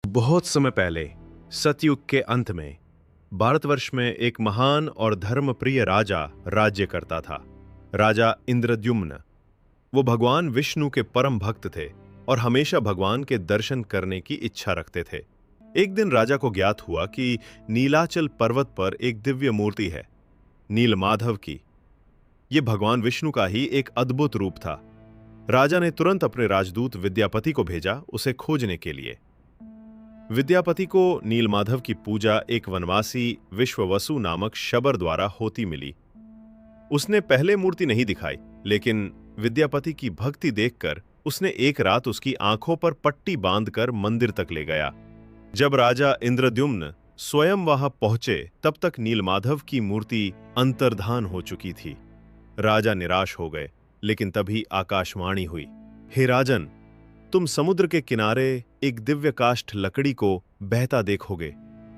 बहुत समय पहले सतयुग के अंत में भारतवर्ष में एक महान और धर्मप्रिय राजा राज्य करता था। राजा इंद्रद्युम्न। वो भगवान विष्णु के परम भक्त थे और हमेशा भगवान के दर्शन करने की इच्छा रखते थे। एक दिन राजा को ज्ञात हुआ कि नीलाचल पर्वत पर एक दिव्य मूर्ति है, नीलमाधव की। ये भगवान विष्णु का ही एक अद्भुत रूप था। राजा ने तुरंत अपने राजदूत विद्यापति को भेजा उसे खोजने के लिए। विद्यापति को नीलमाधव की पूजा एक वनवासी विश्ववसु नामक शबर द्वारा होती मिली। उसने पहले मूर्ति नहीं दिखाई, लेकिन विद्यापति की भक्ति देखकर उसने एक रात उसकी आंखों पर पट्टी बांधकर मंदिर तक ले गया। जब राजा इंद्रद्युम्न स्वयं वहां पहुंचे, तब तक नीलमाधव की मूर्ति अंतर्धान हो चुकी थी। राजा निराश हो गए, लेकिन तभी आकाशवाणी हुई, हे राजन, तुम समुद्र के किनारे एक दिव्य काष्ठ लकड़ी को बहता देखोगे।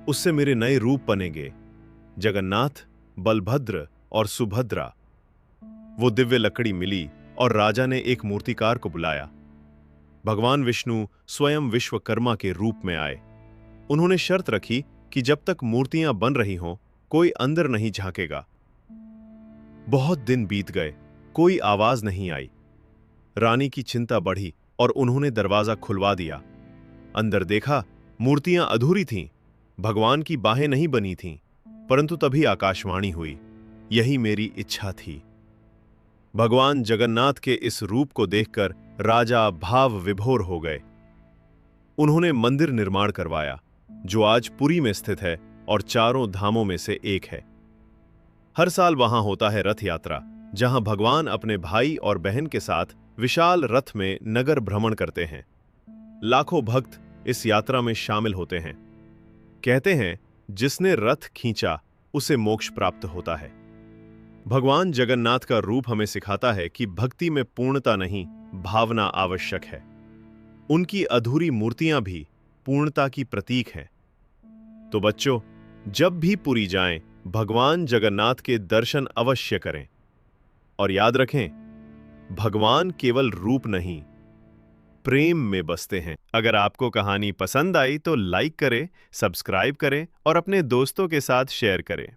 उससे मेरे नए रूप बनेंगे, जगन्नाथ, बलभद्र और सुभद्रा। वो दिव्य लकड़ी मिली और राजा ने एक मूर्तिकार को बुलाया। भगवान विष्णु स्वयं विश्वकर्मा के रूप में आए। उन्होंने शर्त रखी कि जब तक मूर्तियां बन रही हों, कोई अंदर नहीं झांकेगा। बहुत दिन बीत गए, कोई आवाज नहीं आई। रानी की चिंता बढ़ी और उन्होंने दरवाजा खुलवा दिया। अंदर देखा, मूर्तियां अधूरी थीं, भगवान की बाहें नहीं बनी थीं। परंतु तभी आकाशवाणी हुई, यही मेरी इच्छा थी। भगवान जगन्नाथ के इस रूप को देखकर राजा भाव विभोर हो गए। उन्होंने मंदिर निर्माण करवाया, जो आज पुरी में स्थित है और चारों धामों में से एक है। हर साल वहां होता है रथ यात्रा, जहां भगवान अपने भाई और बहन के साथ विशाल रथ में नगर भ्रमण करते हैं। लाखों भक्त इस यात्रा में शामिल होते हैं। कहते हैं, जिसने रथ खींचा उसे मोक्ष प्राप्त होता है। भगवान जगन्नाथ का रूप हमें सिखाता है कि भक्ति में पूर्णता नहीं, भावना आवश्यक है। उनकी अधूरी मूर्तियां भी पूर्णता की प्रतीक हैं। तो बच्चों, जब भी पुरी जाएं, भगवान जगन्नाथ के दर्शन अवश्य करें। और याद रखें, भगवान केवल रूप नहीं, प्रेम में बसते हैं। अगर आपको कहानी पसंद आई तो लाइक करें, सब्सक्राइब करें और अपने दोस्तों के साथ शेयर करें।